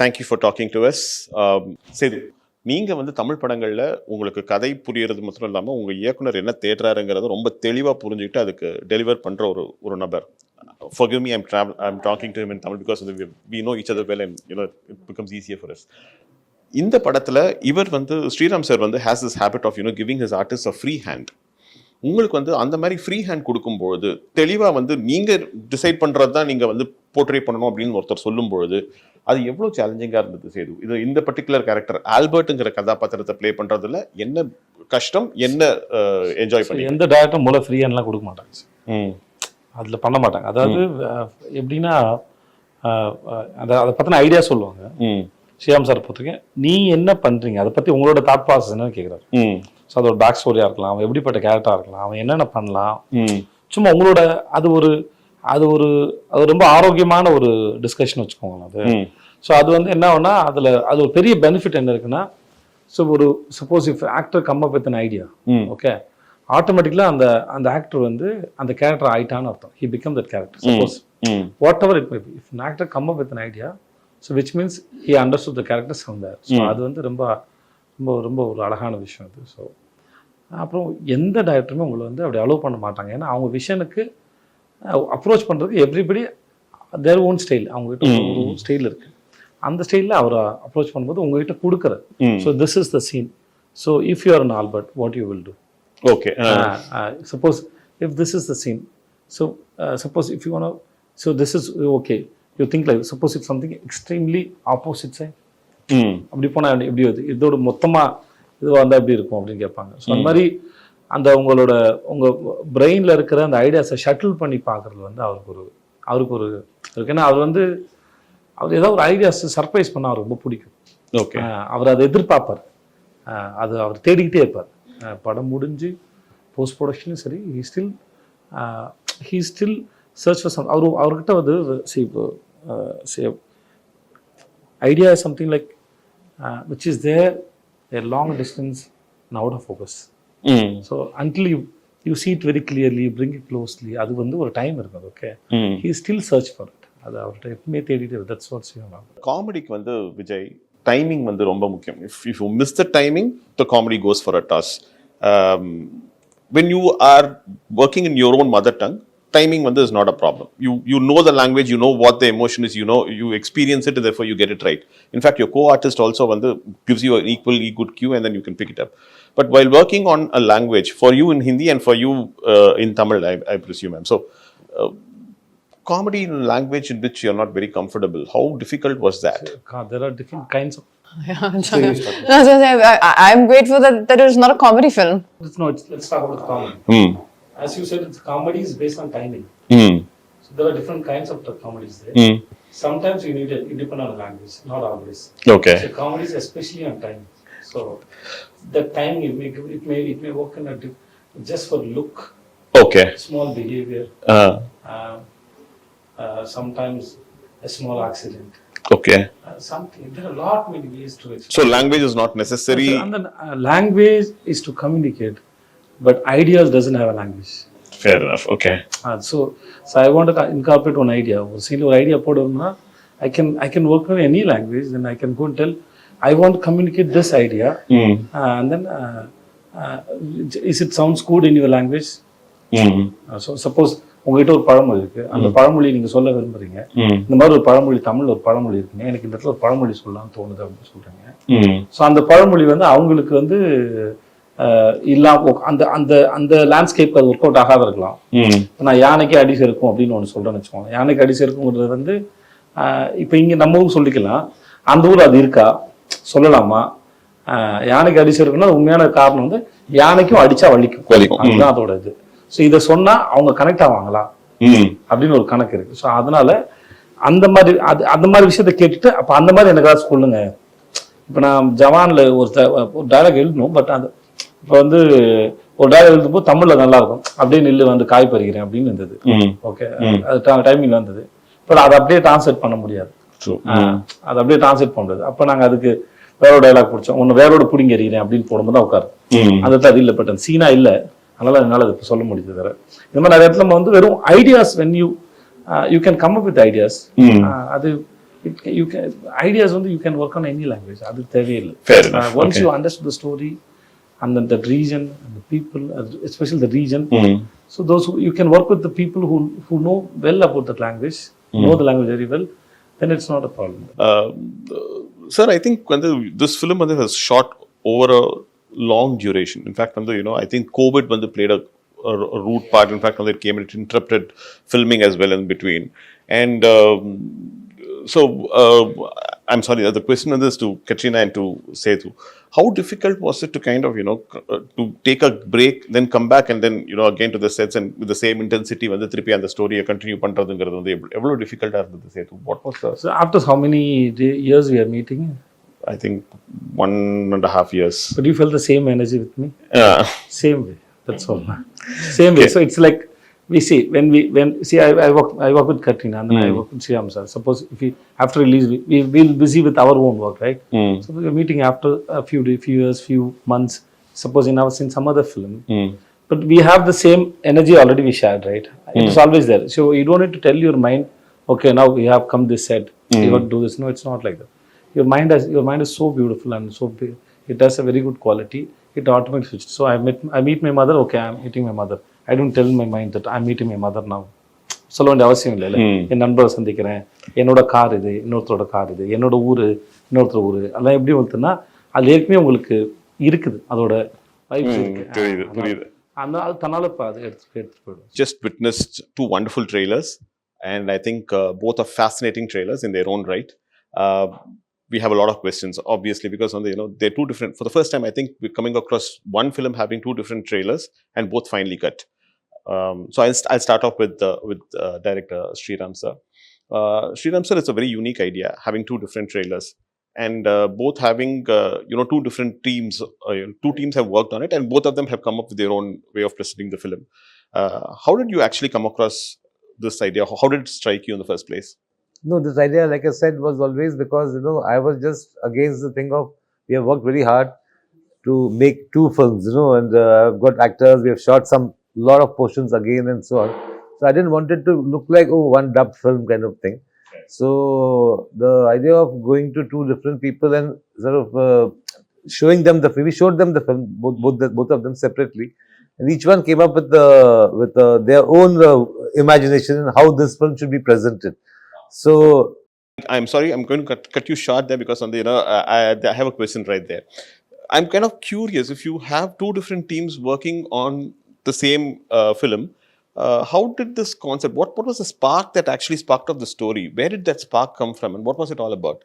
Thank you for talking to us. சரி, நீங்கள் வந்து தமிழ் படங்களில் உங்களுக்கு கதை புரியறது மட்டும் இல்லாமல் உங்கள் இயக்குனர் என்ன தேடுறாருங்கிறத ரொம்ப தெளிவாக புரிஞ்சுக்கிட்டு அதுக்கு டெலிவர் பண்ணுற ஒரு நபர். Forgive me, I'm talking to him in Tamil because we know each other well and it becomes easier for us. இந்த படத்தில் இவர் வந்து ஸ்ரீராம் சார் வந்து has this habit of giving his artists a free hand. உங்களுக்கு வந்து அந்த மாதிரி free hand கொடுக்கும்பொழுது தெளிவாக வந்து நீங்கள் டிசைட் பண்ணுறது தான் நீங்கள் வந்து போர்ட்ரே பண்ணணும் அப்படின்னு ஒருத்தர் சொல்லும்பொழுது அது எவ்வளோ சேலஞ்சிங்காக இருந்தது சேது? இது இந்த பர்டிகுலர் கேரக்டர் ஆல்பர்ட்டுங்கிற கதாபாத்திரத்தை ப்ளே பண்ணுறதுல என்ன கஷ்டம், என்ன என்ஜாய் பண்ணி? எந்த டேரக்டரும் மூலம் ஃப்ரீ ஹேண்ட்லாம் கொடுக்க மாட்டாங்க, அதில் பண்ண மாட்டாங்க. அதாவது எப்படின்னா அதை பற்றின ஐடியா சொல்லுவாங்க. ஸ்ரீராம் சார் பொறுத்தவரைக்கும் நீ என்ன பண்ணுறீங்க அதை பற்றி உங்களோட தாட் ப்ராசஸ் என்னன்னு கேட்குறாரு. ஸோ அது ஒரு பேக் ஸ்டோரியாக இருக்கலாம், அவன் எப்படிப்பட்ட கேரக்டராக இருக்கலாம், அவன் என்னென்ன பண்ணலாம், சும்மா உங்களோட அது ரொம்ப ஆரோக்கியமான ஒரு டிஸ்கஷன் வச்சுக்கோங்க அது. ஸோ அது வந்து என்ன ஆகுனா அது ஒரு பெரிய பெனிஃபிட் என்ன இருக்குன்னா, so suppose if actor come up with an idea, okay, ஆட்டோமேட்டிக்கலாக அந்த ஆக்டர் வந்து அந்த கேரக்டர் ஆயிட்டான்னு அர்த்தம். He become that character. Suppose whatever it may be, if an actor come up with an idea, so which means he understood the characters from there. So அது வந்து ரொம்ப ரொம்ப ரொம்ப ஒரு அழகான விஷயம் அது. ஸோ அப்புறம் எந்த டைரக்டருமே உங்களை வந்து அப்படி அலோவ் பண்ண மாட்டாங்க. ஏன்னா அவங்க விஷனுக்கு அப்ரோச் பண்ணுறதுக்கு எவ்ரிபடி தேர் ஓன் ஸ்டைல், அவங்ககிட்ட ஒரு ஸ்டைல் இருக்குது. அந்த ஸ்டைலில் அவரை அப்ரோச் பண்ணும்போது உங்ககிட்ட கொடுக்குற, so this is the scene, so if you are an Albert what you will do. Okay. Suppose if this is the scene, so suppose if you want to, so this is okay. You think like, suppose if something extremely opposite side, அப்படி போனால் எப்படி வருது, இதோட மொத்தமாக இது வந்தால் எப்படி இருக்கும் அப்படின்னு கேட்பாங்க. ஸோ அந்த மாதிரி அந்த உங்கள் பிரெயினில் இருக்கிற அந்த ஐடியாஸை ஷட்டில் பண்ணி பார்க்குறது வந்து அவருக்கு ஒரு இருக்கு. ஏன்னா அவர் ஏதாவது ஒரு ஐடியாஸ் சர்ப்ரைஸ் பண்ணால் அவருக்கு ரொம்ப பிடிக்கும். ஓகே, அவர் அதை எதிர்பார்ப்பார், அது அவர் தேடிக்கிட்டே இருப்பார். படம் முடிஞ்சு போஸ்ட் ப்ரொடக்ஷனும் சரி, he still search for some. அவர்கிட்ட வந்து idea is something like which is there a long distance and out of focus. So until you see it very clearly, you bring it closely, அது வந்து ஒரு time இருக்குது. Okay, he still search for it. அது அவர்கிட்ட எப்பவுமே தேடிட்டு, that's what's you know. காமெடிக்கு வந்து Vijay timing வந்து ரொம்ப முக்கியம். If you miss the timing, the comedy goes for a toss. When you are working in your own mother tongue, timing வந்து is not a problem. You know the language, you know what the emotion is, you experience it, and therefore you get it right. In fact, your co-artist also வந்து gives you an equally good cue and then you can pick it up. But while working on a language, for you in Hindi and for you in Tamil, I presume, so comedy in a language in which you're not very comfortable, how difficult was that? There are different kinds of I'm grateful that it is not a comedy film. Let's talk about comedy. As you said, comedy is based on timing. So there are different kinds of comedies there. Sometimes you need it depend on language, not always. Okay. So comedy is especially on time. So the timing it may work in just for look. Okay. Small behavior. Sometimes a small accident. Okay. Something. There are a lot many ways to it. So language is not necessary. And then language is to communicate, but ideas doesn't have a language. Fair enough. Okay. So I want to incorporate one idea. ஒரு சீன்ல ஒரு idea போடுறோம்னா I can work on any language, then I can go and tell I want to communicate this idea, and then is it sounds good in your language? So suppose உங்ககிட்ட ஒரு பழமொழி இருக்கு, அந்த பழமொழி நீங்க சொல்ல விரும்புறீங்க, இந்த மாதிரி ஒரு பழமொழி, தமிழ்ல ஒரு பழமொழி இருக்குங்க, எனக்கு இந்த இடத்துல ஒரு பழமொழி சொல்லலாம்னு தோணுது அப்படின்னு சொல்றீங்க. ஸோ அந்த பழமொழி வந்து அவங்களுக்கு வந்து அந்த லேண்ட்ஸ்கேப் அது ஒர்க் அவுட் ஆகாத இருக்கலாம். நான் யானைக்கு அடி செருக்கும் அப்படின்னு ஒன்று சொல்றேன்னு வச்சுக்கோங்க. யானைக்கு அடி செருக்குங்கிறது வந்து இப்போ இங்கே நம்ம ஊர் சொல்லிக்கலாம், அந்த ஊர் அது இருக்கா சொல்லலாமா? யானைக்கு அடி செருக்குன்னா உண்மையான காரணம் வந்து யானைக்கும் அடிச்சா வலிக்கும், அதுதான் அதோட இது. ஸோ இதை சொன்னா அவங்க கனெக்ட் ஆவாங்களா அப்படின்னு ஒரு கணக்கு இருக்கு. ஸோ அதனால அந்த மாதிரி விஷயத்த கேட்டுட்டு அப்போ அந்த மாதிரி எனக்கு ஏதாவது சொல்லுங்க. இப்போ நான் ஜவான்ல ஒரு டைலாக் எழுதணும், பட் அது இப்போ வந்து ஒரு டைலாக் எழுதும்போது தமிழ்ல நல்லா இருக்கும், அப்படியே நெல்லு வந்து காய் பறிக்கிறேன் அப்படின்னு இருந்தது. ஓகே, அது டைமிங்ல வந்தது. பட் அதை அப்படியே டிரான்ஸ்லேட் பண்ண முடியாது, அதை அப்படியே டிரான்ஸ்லேட் பண்ண முடியாது. அப்போ நாங்கள் அதுக்கு வேற ஒரு டைலாக் பிடிச்சோம், ஒன்று வேறோட பிடிங்க எறிகிறேன் அப்படின்னு போடும்போது தான் உட்காரு. அந்த அது இல்லை, பட் அந்த சீனா இல்லை, அதனால அது இப்போ சொல்ல முடியுது. வேற இந்த மாதிரி நிறைய இடத்துல நம்ம வந்து வெறும் ideas, when you can come up with ideas, அது you can ideas வந்து you can work on any language. அது தேவையில்லை. Fair enough. Once Okay. you understood the story and then that region and the people, especially the region, so those who you can work with the people who know well about that language, know the language very well, then it's not a problem. Sir, I think when this film was shot over a long duration. In fact, I think COVID played a root part. In fact, it came and it interrupted filming as well in between. And so, I'm sorry, the question is to Katrina and to Sethu. How difficult was it to kind of, to take a break, then come back and then, again to the sets and with the same intensity, when the trippy and the story continue பண்றதுங்கிறது எவ்வளவு difficult இருந்தது Sethu? What was the... So after how many years we are meeting? I think 1.5 years. But you felt the same energy with me? Yeah. Same way. That's all. Same way. So it's like we see I work with Katrina and then I work with Sriram sir. Suppose if we after release we'll busy with our own work, right? So we're meeting after a few years, few months. Suppose in some other film, but we have the same energy already we shared, right? It is always there. So you don't need to tell your mind, okay, now we have come this set, you got to do this. No, it's not like that. Your mind is so beautiful and so big. It has a very good quality. It automatically switches. So I meet my mother. Okay, I'm meeting my mother. I don't tell my mind that I'm meeting my mother now. சொல்ல வேண்டிய அவசியம் இல்லை. என் நண்பரை சந்திக்கிறேன், என்னோட car இது, இன்னொருத்தரோட car இது, என்னோட ஊர், இன்னொருத்தர் ஊர், அதெல்லாம் எப்படி வந்துன்னா அது ஏற்கனவே உங்களுக்கு இருக்குது, அதோட வைப்ஸ் இருக்கு. புரியுது. அது தன்னால அது எடுத்து போயிடும். Just witnessed 2 wonderful trailers, and I think both are fascinating trailers in their own right. We have a lot of questions, obviously, because they're two different. For the first time, I think we're coming across one film having 2 different trailers and both finely cut. So I'll start off with director Sriram sir. Sriram sir, it's a very unique idea having 2 different trailers and both having 2 different teams. 2 teams have worked on it, and both of them have come up with their own way of presenting the film. How did you actually come across this idea? How did it strike you in the first place? No, this idea, like I said, was always because, I was just against the thing of, we have worked very hard to make 2 films, and I've got actors, we have shot lot of portions again and so on. So I didn't want it to look like, one dubbed film kind of thing. So the idea of going to 2 different people and sort of showing them the film, we showed them the film, both of them separately. And each one came up with their own imagination and how this film should be presented. So I'm sorry, I'm going to cut you short there because I have a question right there. I'm kind of curious, if you have 2 different teams working on the same film, how did this concept, what was the spark that actually sparked off the story? Where did that spark come from and what was it all about?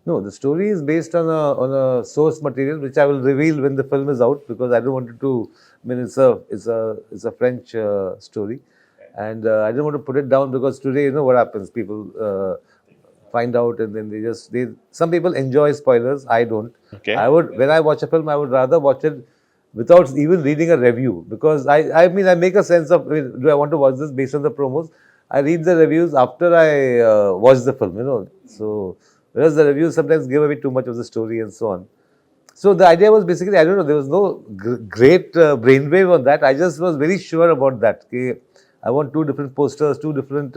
No, the story is based on a source material which I will reveal when the film is out, because I don't want it to, it's a French story. And I didn't want to put it down because today, what happens? People find out and then some people enjoy spoilers. I don't. Okay. When I watch a film, I would rather watch it without even reading a review, because I make a sense of, do I want to watch this based on the promos? I read the reviews after I watch the film, So, whereas the reviews sometimes give away too much of the story and so on. So the idea was basically, I don't know, there was no great brainwave on that. I just was very sure about that. Okay? I want 2 different posters, 2 different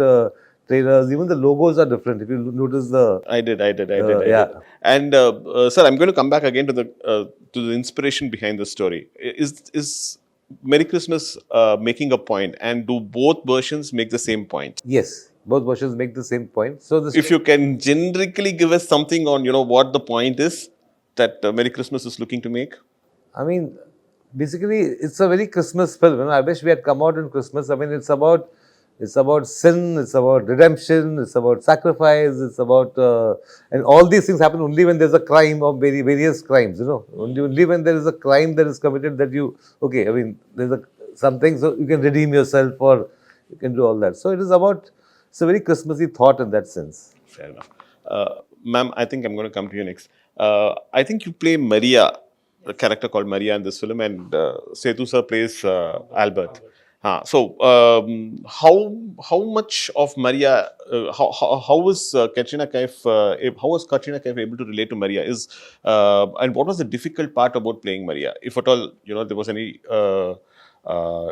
trailers. Even the logos are different. If you notice I did. Yeah. And sir, I'm going to come back again to the inspiration behind the story. Is Merry Christmas making a point, and do both versions make the same point? Yes, both versions make the same point. So if you can generically give us something on what the point is that Merry Christmas is looking to make. Basically, it's a very Christmas film. I wish we had come out on Christmas. It's about sin, it's about redemption, it's about sacrifice, it's about and all these things happen only when there's a crime or various crimes. Only when there is a crime that is committed that there's something, so you can redeem yourself or you can do all that. So it's a very Christmassy thought in that sense. Fair enough. Ma'am, I think I'm going to come to you next. I think you play Maria, a character called Maria in this film, and Sethu sir plays Albert. So how much of Maria, how was Katrina Kaif able to relate to Maria? And what was the difficult part about playing Maria? If at all, there was any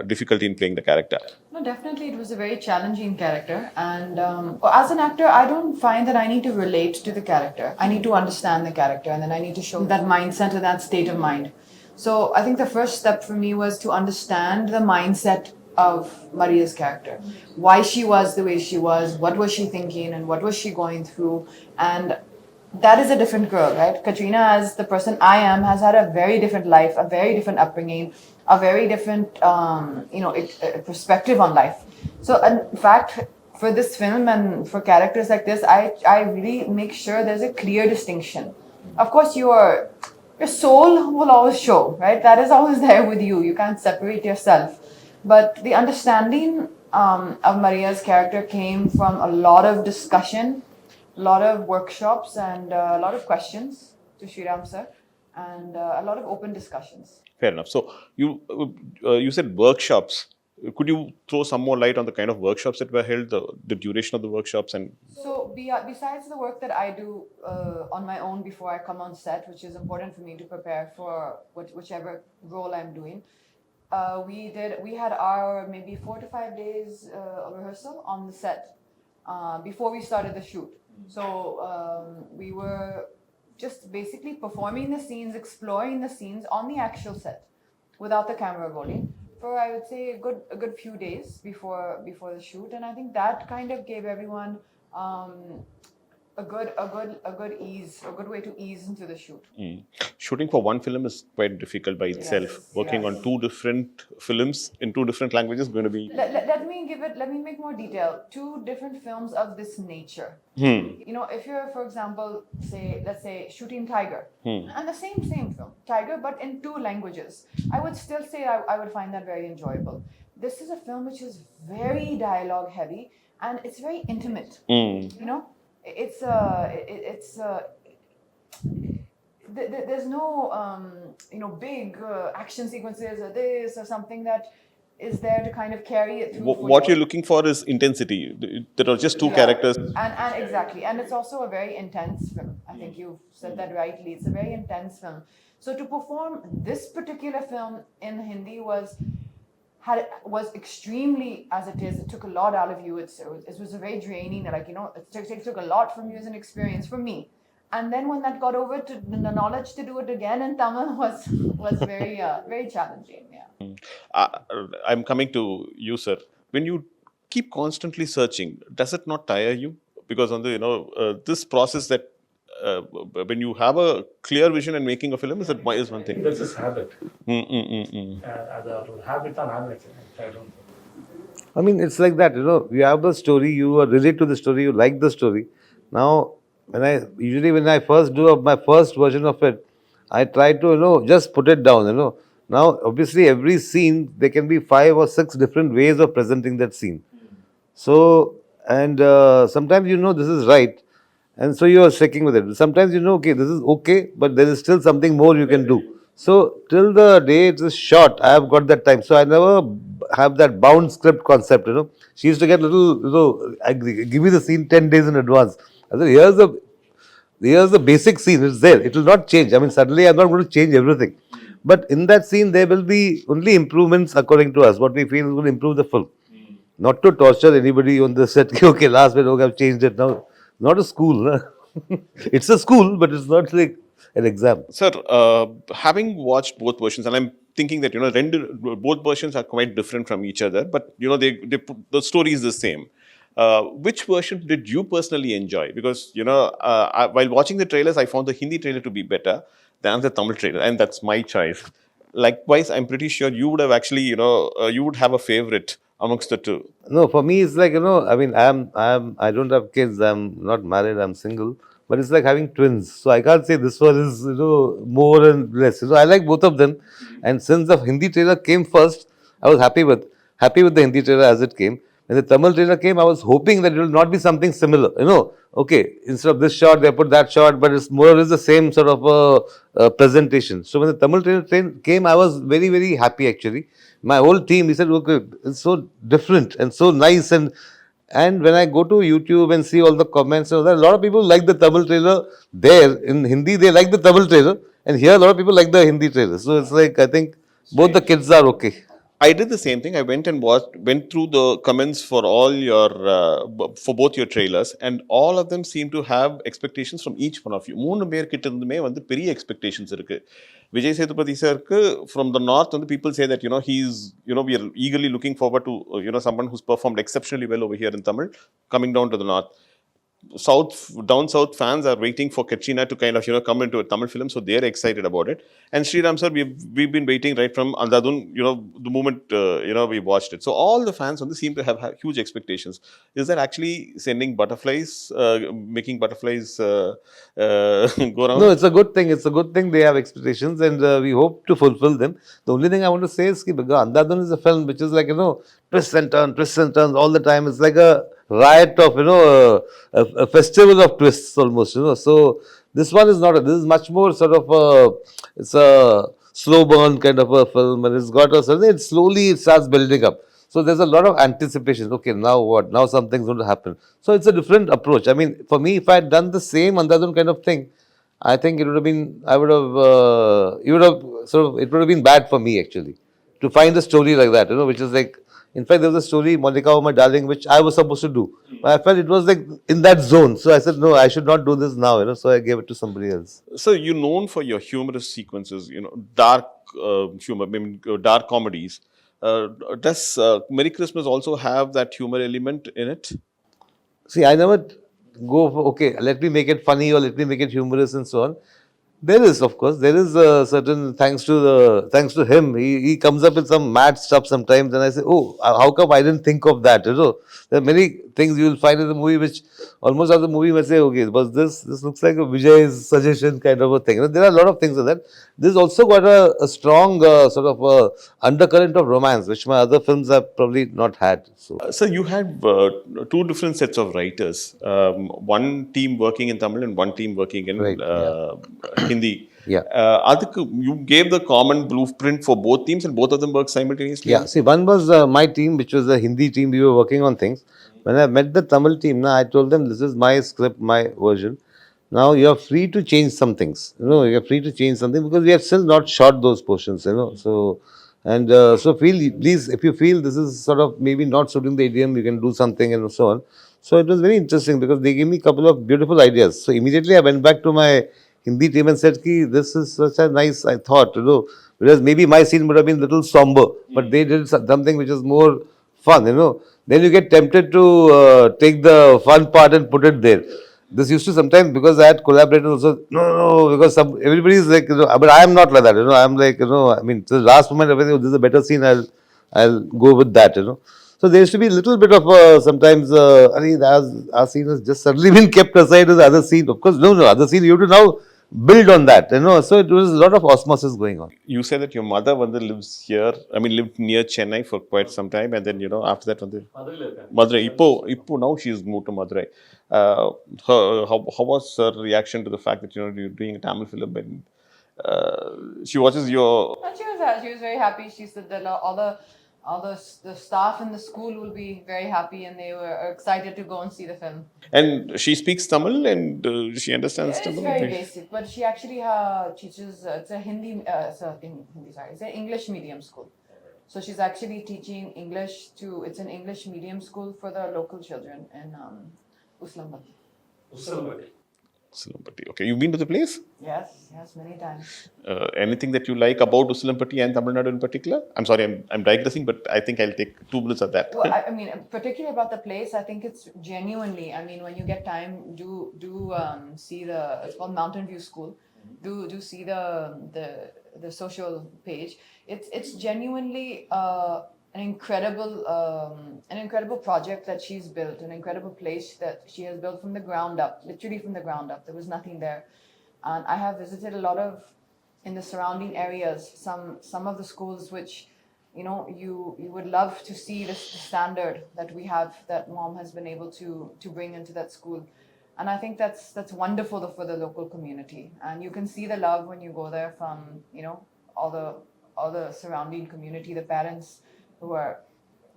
difficulty in playing the character? No, definitely it was a very challenging character. And as an actor, I don't find that I need to relate to the character. I need to understand the character, and then I need to show that mindset and that state of mind. So I think the first step for me was to understand the mindset of Maria's character. Why she was the way she was, what was she thinking, and what was she going through. And that is a different girl, right? Katrina, as the person I am, has had a very different life, a very different upbringing, a very different, perspective on life. So, in fact, for this film and for characters like this, I really make sure there's a clear distinction. Of course, your soul will always show, right? That is always there with you. You can't separate yourself. But the understanding of Maria's character came from a lot of discussion, a lot of workshops, and a lot of questions to Sriram sir, and a lot of open discussions. Fair enough. So you said workshops. Could you throw some more light on the kind of workshops that were held, the duration of the workshops, and So besides the work that I do on my own before I come on set, which is important for me to prepare for whichever role I'm doing, we had our maybe 4 to 5 days rehearsal on the set before we started the shoot. So we were just basically performing the scenes, exploring the scenes on the actual set without the camera rolling for, I would say, a good few days before the shoot. And I think that kind of gave everyone a good way to ease into the shoot. shooting for one film is quite difficult by itself. Working on 2 different films in 2 different languages is going to be. Let me make more detail. 2 different films of this nature. You know, if you're, for example, let's say shooting Tiger, and the same film, Tiger, but in 2 languages, I would still say I would find that very enjoyable. This is a film which is very dialogue heavy, and it's very intimate. You know, there's no big action sequences or this or something that is there to kind of carry it through. What you're looking for is intensity. There are just 2 characters. And exactly. And it's also a very intense film. I think you've said that rightly. It's a very intense film. So to perform this particular film in Hindi was extremely, as it is, it took a lot out of you. It was a very draining, like, it took a lot from you as an experience for me. And then when that got over to the knowledge to do it again in Tamil was very very challenging. Yeah. I'm coming to you, sir. When you keep constantly searching, does it not tire you? Because on the this process that when you have a clear vision and making a film is one thing. That's his habit. Habit on habit. I don't know. I mean, it's like that, you have the story, you relate to the story, you like the story. Now, when I first do my first version of it, I try to, just put it down, Now, obviously, every scene, there can be 5 or 6 different ways of presenting that scene. So, and sometimes this is right, and so you are sticking with it. Sometimes okay, this is okay, but there is still something more you can do. So, till the day it is shot, I have got that time. So, I never have that bound script concept, She used to get give me the scene 10 days in advance. I said, here's the basic scene, it's there. It will not change. I mean, suddenly I'm not going to change everything. But in that scene, there will be only improvements according to us, what we feel will improve the film. Not to torture anybody on the set. Okay, last minute, okay, I've changed it now. Not a school. No? It's a school, but it's not like an exam. Sir, having watched both versions, and I'm thinking that both versions are quite different from each other, but the story is the same. Which version did you personally enjoy? Because while watching the trailers, I found the Hindi trailer to be better than the Tamil trailer, and that's my choice. Likewise, I'm pretty sure you would have actually, you would have a favorite amongst the 2. No, for me, it's like, I mean, I don't have kids, I'm not married, I'm single, but it's like having twins. So I can't say this one is, more and less. I like both of them. And since the Hindi trailer came first, I was happy with the Hindi trailer as it came. When the Tamil trailer came, I was hoping that it will not be something similar. Okay, instead of this shot, they put that shot, but it's more or less the same sort of presentation. So when the Tamil trailer came, I was very, very happy actually. My whole team, he said, okay, it's so different and so nice. And when I go to YouTube and see all the comments, a lot of people like the Tamil trailer there. In Hindi, they like the Tamil trailer. And here, a lot of people like the Hindi trailer. So it's like, I think both the kids are okay. I did the same thing. I went and went through the comments for all your for both your trailers, and all of them seem to have expectations from each one of you. மூணு பேர் கிட்ட இருந்துமே வந்து பெரிய expectations இருக்கு. விஜய் சேதுபதி சாருக்கு from the north, வந்து people say that he's we are eagerly looking forward to someone who's performed exceptionally well over here in Tamil coming down to the north. Down south fans are waiting for Katrina to kind of come into a Tamil film, so they're excited about it. And Sriram sir, we've been waiting right from Andadun, the moment we watched it. So all the fans seem to have huge expectations. Is that actually sending butterflies, making butterflies go around? No, it's a good thing. It's a good thing they have expectations, and we hope to fulfill them. The only thing I want to say is that Andadun is a film which is like, twists and turns all the time. It's like a riot of, a festival of twists almost, So this one is not. This is much more sort of it's a slow burn kind of a film, and it's got a certain. It slowly starts building up. So there's a lot of anticipation. Okay, now what? Now something's going to happen. So it's a different approach. I mean, for me, if I had done the same Andadun kind of thing, I think it would have been. I would have. It would have sort of. It would have been bad for me actually to find a story like that. Which is like. In fact, there was a story, Monica, oh my darling, which I was supposed to do. But I felt it was like in that zone. So I said, no, I should not do this now. So I gave it to somebody else. So you're known for your humorous sequences, dark humor, I mean, dark comedies. Does Merry Christmas also have that humor element in it? See, I never go for, okay, let me make it funny or let me make it humorous and so on. There is, of course, there is a certain thanks to him. He comes up with some mad stuff sometimes, and I say, oh, how come I didn't think of that? There are many things you will find in the movie which almost as the movie may say, okay, was this looks like a Vijay's suggestion kind of a thing. There are a lot of things in that. This also got a strong sort of undercurrent of romance, which my other films have probably not had. So you had two different sets of writers. One team working in Tamil and one team working in Right, Hindi. Yeah. You gave the common blueprint for both teams, and both of them worked simultaneously? Yeah, see, one was my team, which was the Hindi team. We were working on things. When I met the Tamil team, I told them, this is my script, my version. Now you are free to change some things. You are free to change something because we have still not shot those portions. So and so please, if you feel this is sort of maybe not suiting the idiom, you can do something and so on. So it was very interesting because they gave me a couple of beautiful ideas. So immediately I went back to my Hindi team and said, "Ki, this is such a nice, I thought, whereas maybe my scene would have been a little somber, but they did something which is more fun, Then you get tempted to take the fun part and put it there. This used to sometimes, because I had collaborators also, no, because everybody is like, but I am not like that, I'm like, I mean, to the last moment, everything, this is a better scene, I'll go with that, So there used to be a little bit of sometimes, our scene has just suddenly been kept aside as the other scene. Of course, no, other scene, you have to now build on that, So it was a lot of osmosis going on. You said that your mother lives here, lived near Chennai for quite some time, and then, after that, Madurai. Ipo, now she's moved to Madurai. How was her reaction to the fact that, you're doing a Tamil film and she watches your... And she was very happy. She said that all the staff in the school will be very happy, and they were excited to go and see the film. And she speaks Tamil and she understands Tamil? It's very basic, but she actually teaches, it's a Hindi, it's an English medium school. So she's actually teaching English it's an English medium school for the local children in Uslambati. Uslampati. Okay, you've been to the place? Yes, many times. Anything that you like about Uslampati and Tamil Nadu in particular? I'm sorry, I'm digressing, but I think I'll take 2 minutes of that. Well, I mean, particularly about the place, I think it's genuinely, when you get time, do see it's called Mountain View School. Do see the social page. It's genuinely an incredible project that she's built, an incredible place that she has built from the ground up, literally from the ground up. There was nothing there. And I have visited a lot of, in the surrounding areas, some of the schools which, you would love to see the standard that we have, that mom has been able to bring into that school. And I think that's wonderful for the local community. And you can see the love when you go there from, all the surrounding community, the parents who are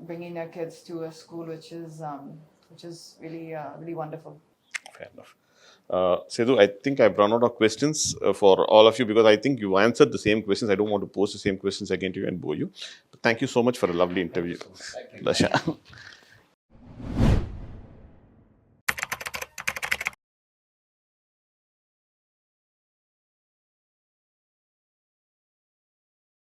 bringing their kids to a school which is really really wonderful. Fair enough. Sethu, I think I've run out of questions for all of you because I think you answered the same questions. I don't want to pose the same questions again to you and bore you. But thank you so much for a lovely interview. Dasha.